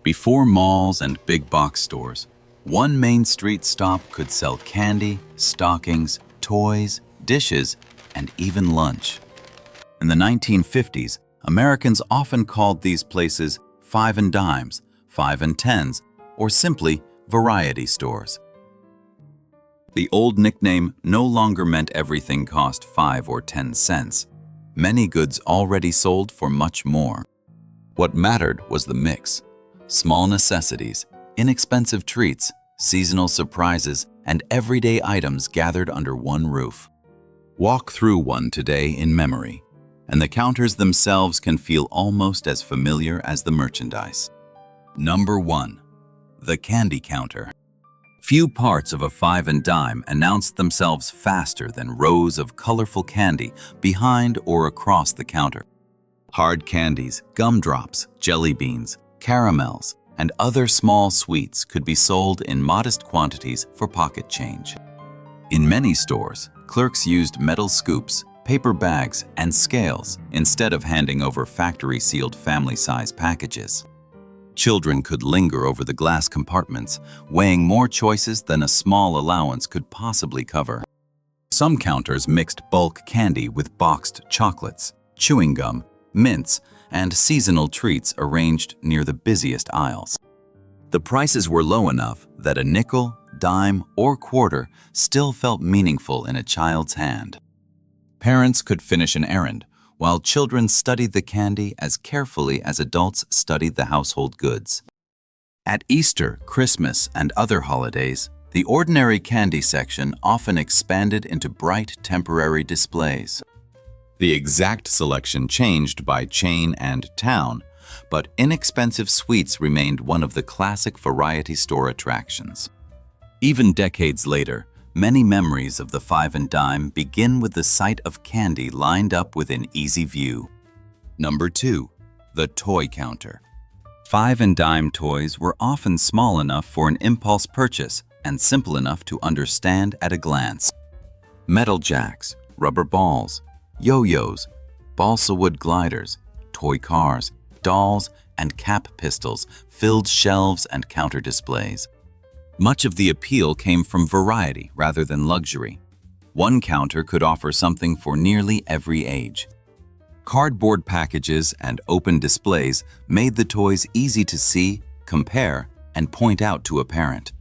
Before malls and big box stores, one main street stop could sell candy, stockings, toys, dishes, and even lunch. In the 1950s, Americans often called these places five and dimes, five and tens, or simply variety stores. The old nickname no longer meant everything cost 5 or 10 cents. Many goods already sold for much more. What mattered was the mix. Small necessities, inexpensive treats, seasonal surprises, and everyday items gathered under one roof. Walk through one today in memory, and the counters themselves can feel almost as familiar as the merchandise. Number 1. The candy counter. Few parts of a five and dime announced themselves faster than rows of colorful candy behind or across the counter. Hard candies, gumdrops, jelly beans, caramels, and other small sweets could be sold in modest quantities for pocket change. In many stores, clerks used metal scoops, paper bags, and scales instead of handing over factory-sealed family-size packages. Children could linger over the glass compartments, weighing more choices than a small allowance could possibly cover. Some counters mixed bulk candy with boxed chocolates, chewing gum, mints, and seasonal treats arranged near the busiest aisles. The prices were low enough that a nickel, dime, or quarter still felt meaningful in a child's hand. Parents could finish an errand, while children studied the candy as carefully as adults studied the household goods. At Easter, Christmas, and other holidays, the ordinary candy section often expanded into bright temporary displays. The exact selection changed by chain and town, but inexpensive sweets remained one of the classic variety store attractions. Even decades later, many memories of the five and dime begin with the sight of candy lined up within easy view. Number 2. The toy counter. Five and dime toys were often small enough for an impulse purchase and simple enough to understand at a glance. Metal jacks, rubber balls, yo-yos, balsa wood gliders, toy cars, dolls, and cap pistols filled shelves and counter displays. Much of the appeal came from variety rather than luxury. One counter could offer something for nearly every age. Cardboard packages and open displays made the toys easy to see, compare, and point out to a parent.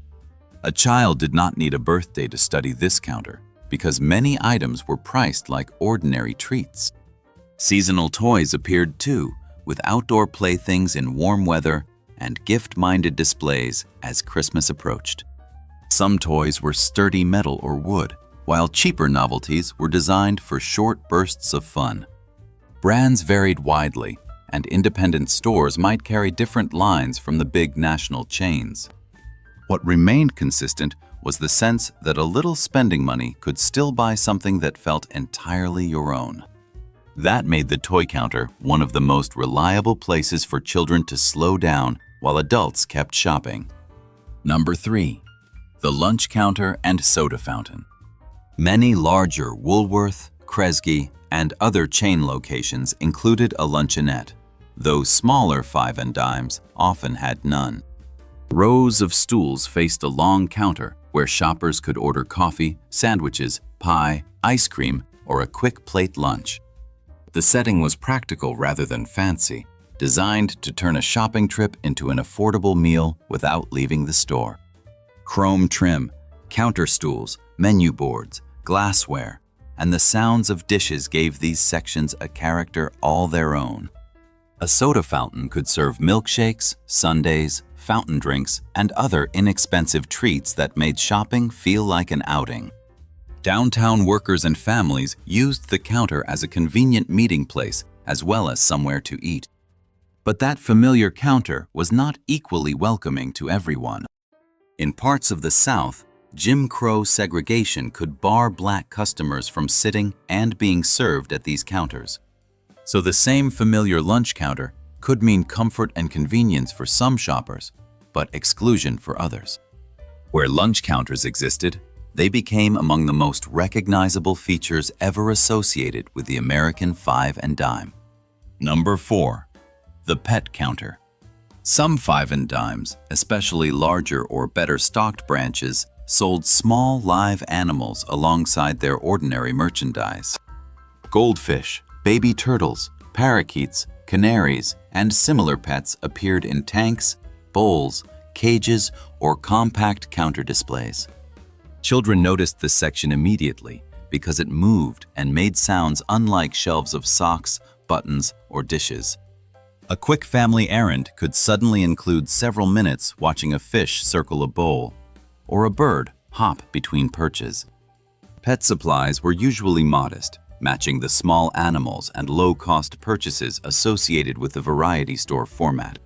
A child did not need a birthday to study this counter, because many items were priced like ordinary treats. Seasonal toys appeared too, with outdoor playthings in warm weather and gift-minded displays as Christmas approached. Some toys were sturdy metal or wood, while cheaper novelties were designed for short bursts of fun. Brands varied widely, and independent stores might carry different lines from the big national chains. What remained consistent was the sense that a little spending money could still buy something that felt entirely your own. That made the toy counter one of the most reliable places for children to slow down while adults kept shopping. Number 3. The lunch counter and soda fountain. Many larger Woolworth, Kresge, and other chain locations included a luncheonette, though smaller five and dimes often had none. Rows of stools faced a long counter where shoppers could order coffee, sandwiches, pie, ice cream, or a quick plate lunch. The setting was practical rather than fancy, designed to turn a shopping trip into an affordable meal without leaving the store. Chrome trim, counter stools, menu boards, glassware, and the sounds of dishes gave these sections a character all their own. A soda fountain could serve milkshakes, sundaes, fountain drinks, and other inexpensive treats that made shopping feel like an outing. Downtown workers and families used the counter as a convenient meeting place as well as somewhere to eat. But that familiar counter was not equally welcoming to everyone. In parts of the South, Jim Crow segregation could bar black customers from sitting and being served at these counters. So the same familiar lunch counter could mean comfort and convenience for some shoppers, but exclusion for others. Where lunch counters existed, they became among the most recognizable features ever associated with the American five and dime. Number 4. The pet counter. Some five and dimes, especially larger or better stocked branches, sold small live animals alongside their ordinary merchandise. Goldfish, baby turtles, parakeets, canaries, and similar pets appeared in tanks, bowls, cages, or compact counter displays. Children noticed this section immediately because it moved and made sounds unlike shelves of socks, buttons, or dishes. A quick family errand could suddenly include several minutes watching a fish circle a bowl, or a bird hop between perches. Pet supplies were usually modest, matching the small animals and low-cost purchases associated with the variety store format.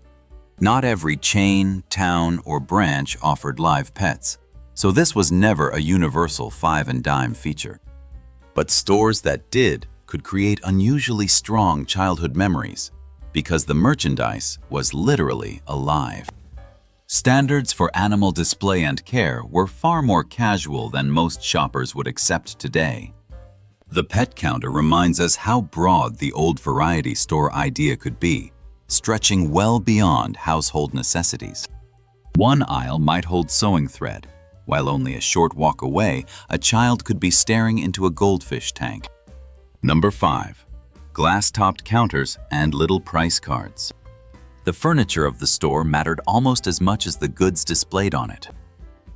Not every chain, town, or branch offered live pets, so this was never a universal five and dime feature. But stores that did could create unusually strong childhood memories because the merchandise was literally alive. Standards for animal display and care were far more casual than most shoppers would accept today. The pet counter reminds us how broad the old variety store idea could be, stretching well beyond household necessities. One aisle might hold sewing thread, while only a short walk away, a child could be staring into a goldfish tank. Number 5. Glass-topped counters and little price cards. The furniture of the store mattered almost as much as the goods displayed on it.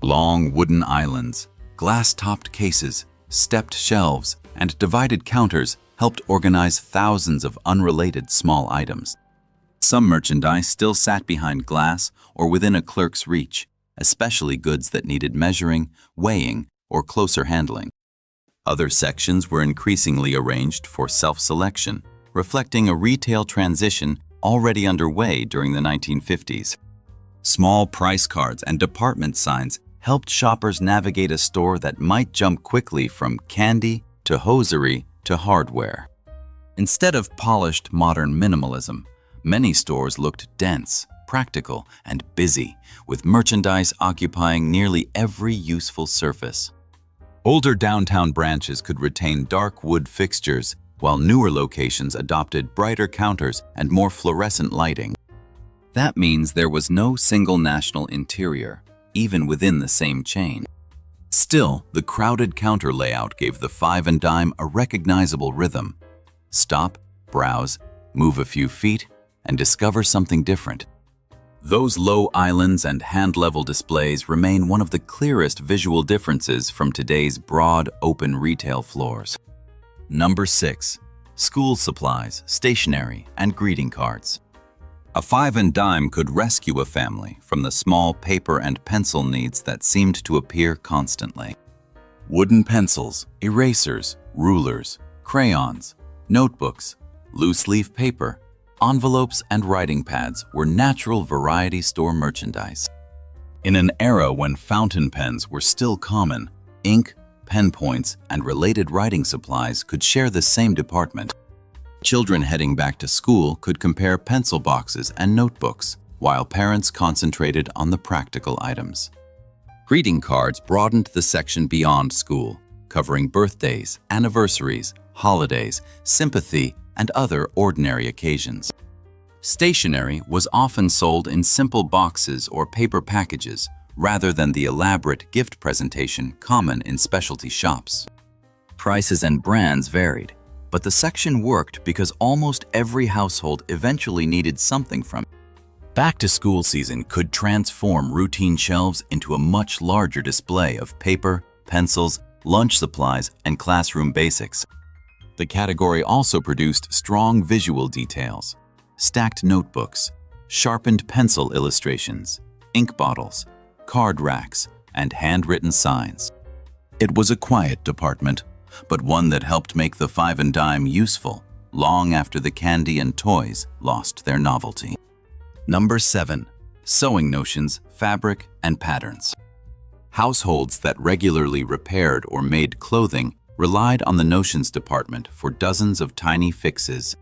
Long wooden islands, glass-topped cases, stepped shelves, and divided counters helped organize thousands of unrelated small items. Some merchandise still sat behind glass or within a clerk's reach, especially goods that needed measuring, weighing, or closer handling. Other sections were increasingly arranged for self-selection, reflecting a retail transition already underway during the 1950s. Small price cards and department signs helped shoppers navigate a store that might jump quickly from candy to hosiery to hardware. Instead of polished modern minimalism, many stores looked dense, practical, and busy, with merchandise occupying nearly every useful surface. Older downtown branches could retain dark wood fixtures, while newer locations adopted brighter counters and more fluorescent lighting. That means there was no single national interior, even within the same chain. Still, the crowded counter layout gave the five and dime a recognizable rhythm. Stop, browse, move a few feet, and discover something different. Those low islands and hand-level displays remain one of the clearest visual differences from today's broad, open retail floors. Number 6. School supplies, stationery, and greeting cards. A five and dime could rescue a family from the small paper and pencil needs that seemed to appear constantly. Wooden pencils, erasers, rulers, crayons, notebooks, loose-leaf paper, envelopes, and writing pads were natural variety store merchandise. In an era when fountain pens were still common, ink, pen points, and related writing supplies could share the same department. Children heading back to school could compare pencil boxes and notebooks, while parents concentrated on the practical items. Greeting cards broadened the section beyond school, covering birthdays, anniversaries, holidays, sympathy, and other ordinary occasions. Stationery was often sold in simple boxes or paper packages, rather than the elaborate gift presentation common in specialty shops. Prices and brands varied, but the section worked because almost every household eventually needed something from it. Back-to-school season could transform routine shelves into a much larger display of paper, pencils, lunch supplies, and classroom basics. The category also produced strong visual details: stacked notebooks, sharpened pencil illustrations, ink bottles, card racks, and handwritten signs. It was a quiet department, but one that helped make the five and dime useful long after the candy and toys lost their novelty. Number 7. Sewing notions, fabric, and patterns. Households that regularly repaired or made clothing relied on the notions department for dozens of tiny fixes.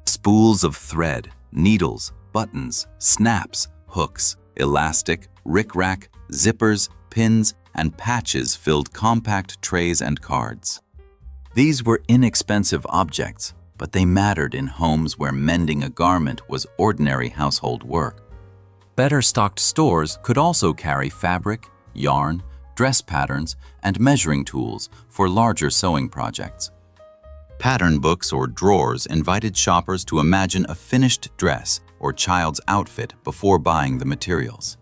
Spools of thread, needles, buttons, snaps, hooks, elastic, rickrack, zippers, pins, and patches filled compact trays and cards. These were inexpensive objects, but they mattered in homes where mending a garment was ordinary household work. Better stocked stores could also carry fabric, yarn, dress patterns, and measuring tools for larger sewing projects. Pattern books or drawers invited shoppers to imagine a finished dress or child's outfit before buying the materials.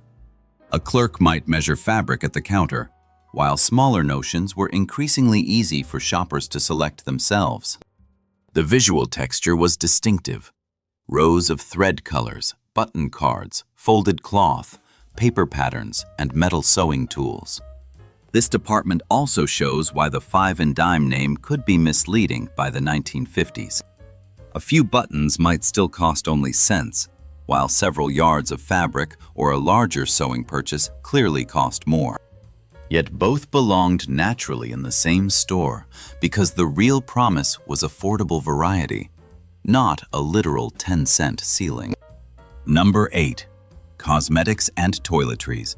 A clerk might measure fabric at the counter, while smaller notions were increasingly easy for shoppers to select themselves. The visual texture was distinctive. Rows of thread colors, button cards, folded cloth, paper patterns, and metal sewing tools. This department also shows why the 5 and dime name could be misleading by the 1950s. A few buttons might still cost only cents, while several yards of fabric or a larger sewing purchase clearly cost more. Yet both belonged naturally in the same store because the real promise was affordable variety, not a literal 10-cent ceiling. Number 8. Cosmetics and toiletries.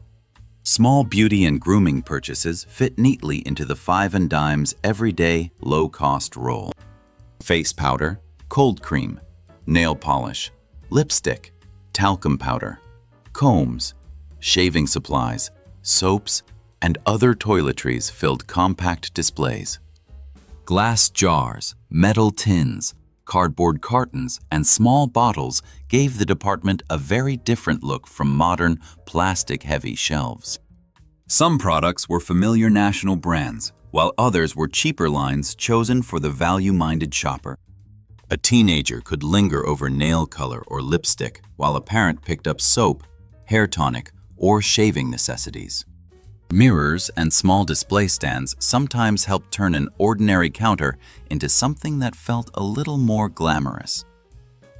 Small beauty and grooming purchases fit neatly into the 5 and dime's everyday, low-cost role. Face powder, cold cream, nail polish, lipstick, talcum powder, combs, shaving supplies, soaps, and other toiletries filled compact displays. Glass jars, metal tins, cardboard cartons, and small bottles gave the department a very different look from modern, plastic-heavy shelves. Some products were familiar national brands, while others were cheaper lines chosen for the value-minded shopper. A teenager could linger over nail color or lipstick, while a parent picked up soap, hair tonic, or shaving necessities. Mirrors and small display stands sometimes helped turn an ordinary counter into something that felt a little more glamorous.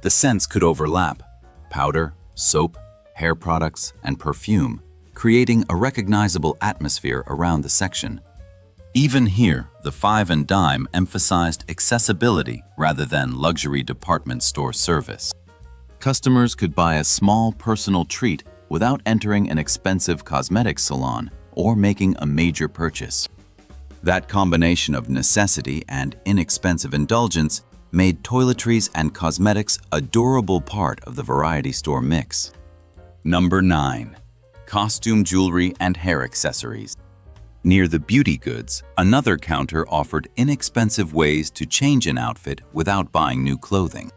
The scents could overlap: powder, soap, hair products, and perfume, creating a recognizable atmosphere around the section. Even here, the 5 and dime emphasized accessibility rather than luxury department store service. Customers could buy a small personal treat without entering an expensive cosmetics salon or making a major purchase. That combination of necessity and inexpensive indulgence made toiletries and cosmetics a durable part of the variety store mix. Number 9. Costume jewelry and hair accessories. Near the beauty goods, another counter offered inexpensive ways to change an outfit without buying new clothing.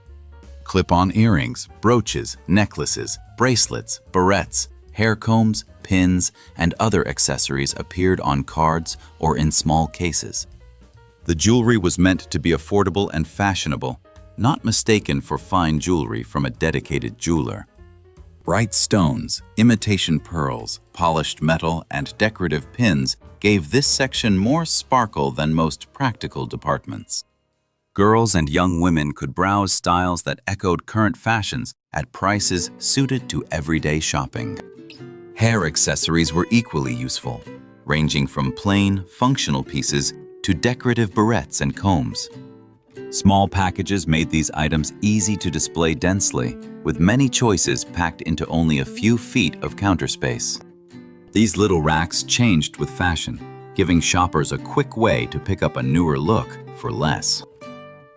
Clip-on earrings, brooches, necklaces, bracelets, barrettes, hair combs, pins, and other accessories appeared on cards or in small cases. The jewelry was meant to be affordable and fashionable, not mistaken for fine jewelry from a dedicated jeweler. Bright stones, imitation pearls, polished metal, and decorative pins gave this section more sparkle than most practical departments. Girls and young women could browse styles that echoed current fashions at prices suited to everyday shopping. Hair accessories were equally useful, ranging from plain, functional pieces to decorative barrettes and combs. Small packages made these items easy to display densely, with many choices packed into only a few feet of counter space. These little racks changed with fashion, giving shoppers a quick way to pick up a newer look for less.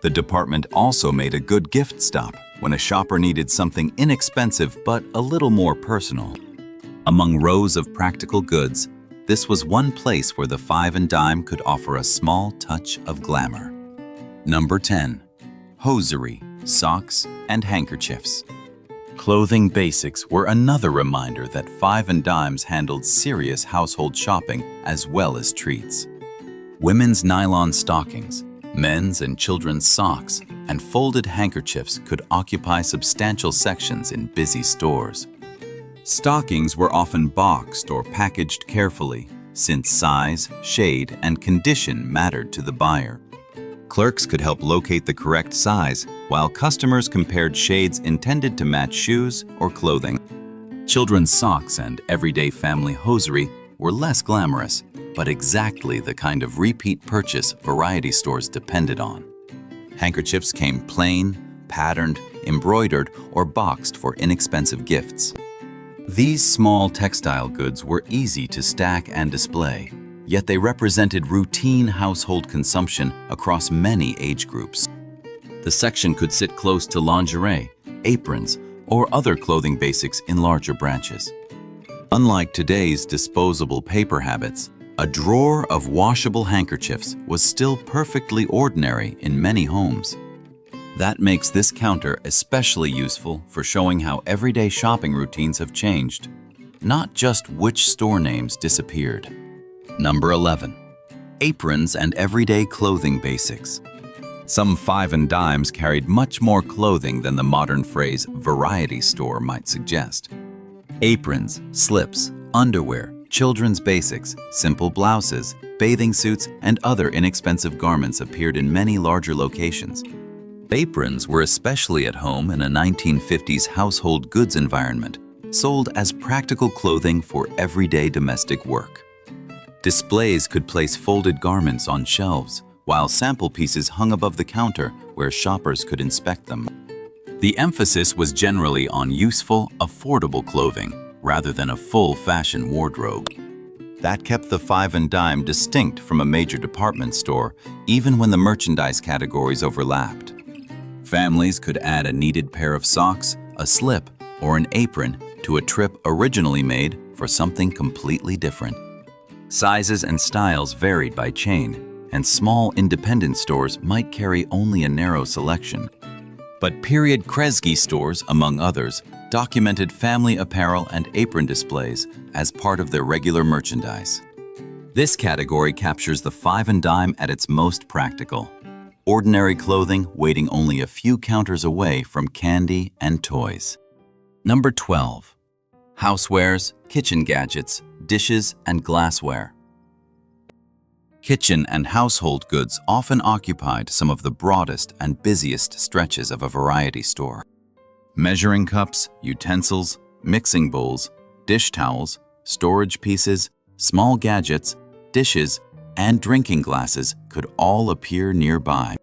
The department also made a good gift stop when a shopper needed something inexpensive but a little more personal. Among rows of practical goods, this was one place where the 5 and dime could offer a small touch of glamour. Number 10. Hosiery, socks, and handkerchiefs. Clothing basics were another reminder that 5 and dimes handled serious household shopping as well as treats. Women's nylon stockings, men's and children's socks, and folded handkerchiefs could occupy substantial sections in busy stores. Stockings were often boxed or packaged carefully, since size, shade, and condition mattered to the buyer. Clerks could help locate the correct size, while customers compared shades intended to match shoes or clothing. Children's socks and everyday family hosiery were less glamorous, but exactly the kind of repeat purchase variety stores depended on. Handkerchiefs came plain, patterned, embroidered, or boxed for inexpensive gifts. These small textile goods were easy to stack and display, yet they represented routine household consumption across many age groups. The section could sit close to lingerie, aprons, or other clothing basics in larger branches. Unlike today's disposable paper habits, a drawer of washable handkerchiefs was still perfectly ordinary in many homes. That makes this counter especially useful for showing how everyday shopping routines have changed, not just which store names disappeared. Number 11. Aprons and everyday clothing basics. Some five and dimes carried much more clothing than the modern phrase variety store might suggest. Aprons, slips, underwear, children's basics, simple blouses, bathing suits, and other inexpensive garments appeared in many larger locations. Aprons were especially at home in a 1950s household goods environment, sold as practical clothing for everyday domestic work. Displays could place folded garments on shelves, while sample pieces hung above the counter where shoppers could inspect them. The emphasis was generally on useful, affordable clothing, rather than a full fashion wardrobe. That kept the five and dime distinct from a major department store, even when the merchandise categories overlapped. Families could add a needed pair of socks, a slip, or an apron to a trip originally made for something completely different. Sizes and styles varied by chain, and small independent stores might carry only a narrow selection. But period Kresge stores, among others, documented family apparel and apron displays as part of their regular merchandise. This category captures the five and dime at its most practical. Ordinary clothing waiting only a few counters away from candy and toys. Number 12. Housewares, kitchen gadgets, dishes, and glassware. Kitchen and household goods often occupied some of the broadest and busiest stretches of a variety store. Measuring cups, utensils, mixing bowls, dish towels, storage pieces, small gadgets, dishes, and drinking glasses could all appear nearby.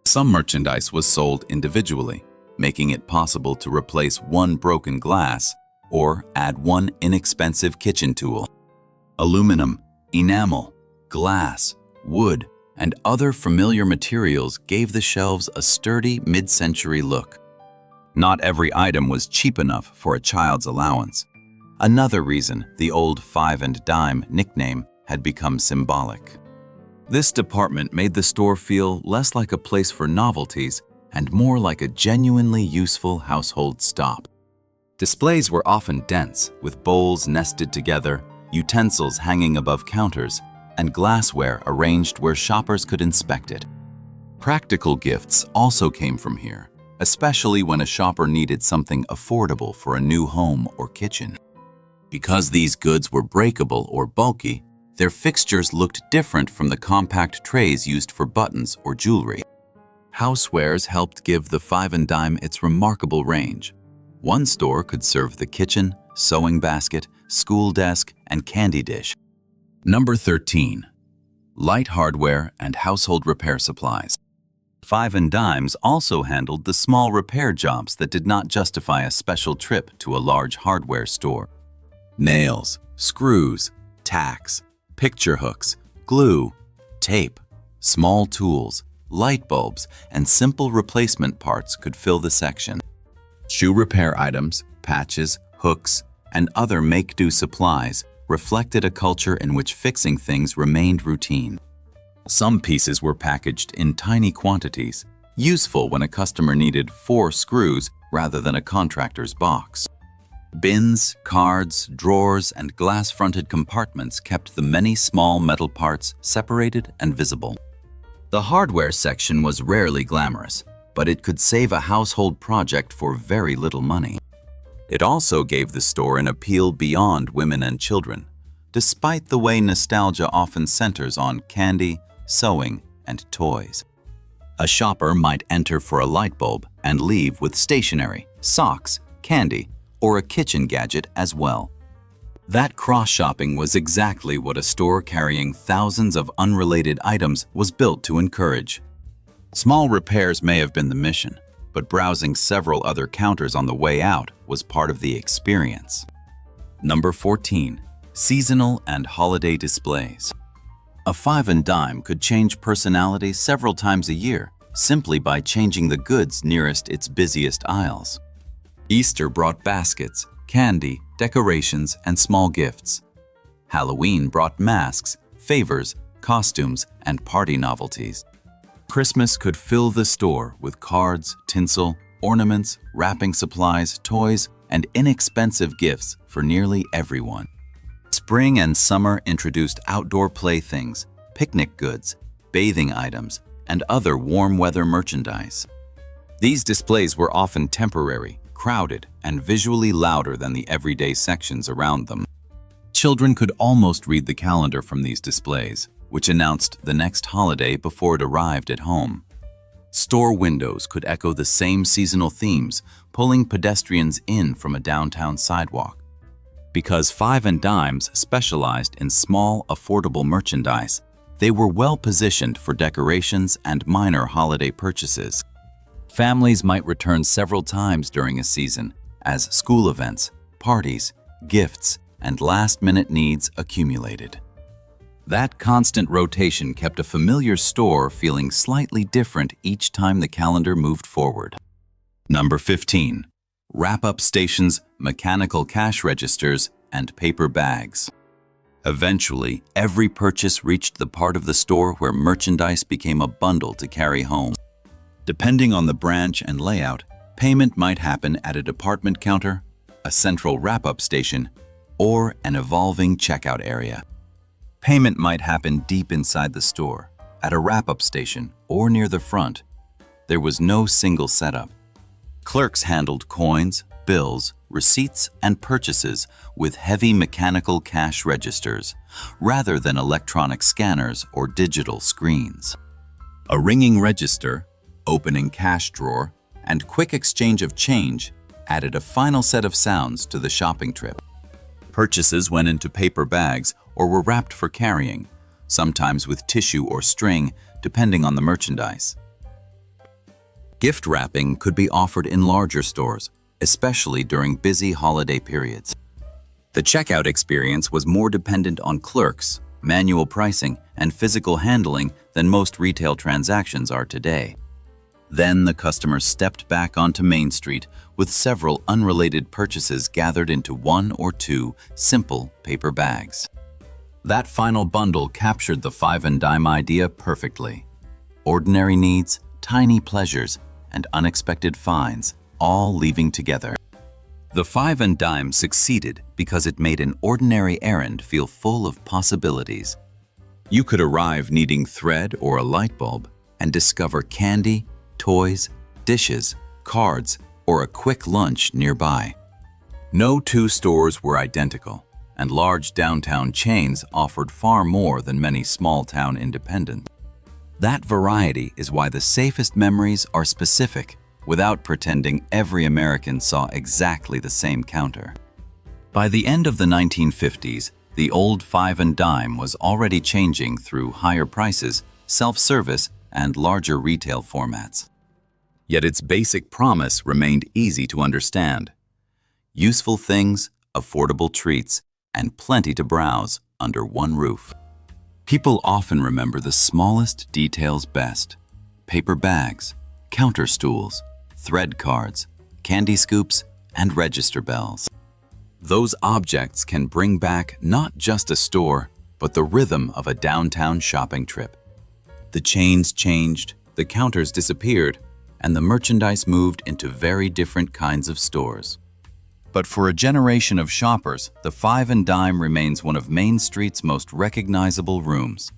Some merchandise was sold individually, making it possible to replace one broken glass or add one inexpensive kitchen tool. Aluminum, enamel, glass, wood, and other familiar materials gave the shelves a sturdy mid-century look. Not every item was cheap enough for a child's allowance. Another reason the old five and dime nickname had become symbolic. This department made the store feel less like a place for novelties and more like a genuinely useful household stop. Displays were often dense, with bowls nested together, utensils hanging above counters, and glassware arranged where shoppers could inspect it. Practical gifts also came from here, especially when a shopper needed something affordable for a new home or kitchen. Because these goods were breakable or bulky, their fixtures looked different from the compact trays used for buttons or jewelry. Housewares helped give the five and dime its remarkable range. One store could serve the kitchen, sewing basket, school desk, and candy dish. Number 13. Light hardware and household repair supplies. Five and dimes also handled the small repair jobs that did not justify a special trip to a large hardware store. Nails, screws, tacks, picture hooks, glue, tape, small tools, light bulbs, and simple replacement parts could fill the section. Shoe repair items, patches, hooks, and other make-do supplies reflected a culture in which fixing things remained routine. Some pieces were packaged in tiny quantities, useful when a customer needed 4 screws rather than a contractor's box. Bins, cards, drawers, and glass-fronted compartments kept the many small metal parts separated and visible. The hardware section was rarely glamorous, but it could save a household project for very little money. It also gave the store an appeal beyond women and children, despite the way nostalgia often centers on candy, sewing, and toys. A shopper might enter for a light bulb and leave with stationery, socks, candy, or a kitchen gadget as well. That cross-shopping was exactly what a store carrying thousands of unrelated items was built to encourage. Small repairs may have been the mission, but browsing several other counters on the way out was part of the experience. Number 14. Seasonal and holiday displays. A five and dime could change personality several times a year simply by changing the goods nearest its busiest aisles. Easter brought baskets, candy, decorations, and small gifts. Halloween brought masks, favors, costumes, and party novelties. Christmas could fill the store with cards, tinsel, ornaments, wrapping supplies, toys, and inexpensive gifts for nearly everyone. Spring and summer introduced outdoor playthings, picnic goods, bathing items, and other warm weather merchandise. These displays were often temporary, crowded, and visually louder than the everyday sections around them. Children could almost read the calendar from these displays, which announced the next holiday before it arrived at home. Store windows could echo the same seasonal themes, pulling pedestrians in from a downtown sidewalk. Because Five and Dimes specialized in small, affordable merchandise, they were well positioned for decorations and minor holiday purchases. Families might return several times during a season as school events, parties, gifts, and last-minute needs accumulated. That constant rotation kept a familiar store feeling slightly different each time the calendar moved forward. Number 15. Wrap-up stations, mechanical cash registers, and paper bags. Eventually, every purchase reached the part of the store where merchandise became a bundle to carry home. Depending on the branch and layout, payment might happen at a department counter, a central wrap-up station, or an evolving checkout area. Payment might happen deep inside the store, at a wrap-up station, or near the front. There was no single setup. Clerks handled coins, bills, receipts, and purchases with heavy mechanical cash registers, rather than electronic scanners or digital screens. A ringing register, opening cash drawer, and quick exchange of change added a final set of sounds to the shopping trip. Purchases went into paper bags or were wrapped for carrying, sometimes with tissue or string, depending on the merchandise. Gift wrapping could be offered in larger stores, especially during busy holiday periods. The checkout experience was more dependent on clerks, manual pricing, and physical handling than most retail transactions are today. Then the customer stepped back onto Main Street with several unrelated purchases gathered into one or two simple paper bags. That final bundle captured the Five and Dime idea perfectly. Ordinary needs, tiny pleasures, and unexpected finds, all leaving together. The Five and Dime succeeded because it made an ordinary errand feel full of possibilities. You could arrive needing thread or a light bulb and discover candy, toys, dishes, cards, or a quick lunch nearby. No two stores were identical, and large downtown chains offered far more than many small-town independents. That variety is why the safest memories are specific, without pretending every American saw exactly the same counter. By the end of the 1950s, the old Five and Dime was already changing through higher prices, self-service, and larger retail formats. Yet its basic promise remained easy to understand. Useful things, affordable treats, and plenty to browse under one roof. People often remember the smallest details best: paper bags, counter stools, thread cards, candy scoops, and register bells. Those objects can bring back not just a store, but the rhythm of a downtown shopping trip. The chains changed, the counters disappeared, and the merchandise moved into very different kinds of stores. But for a generation of shoppers, the Five and Dime remains one of Main Street's most recognizable rooms.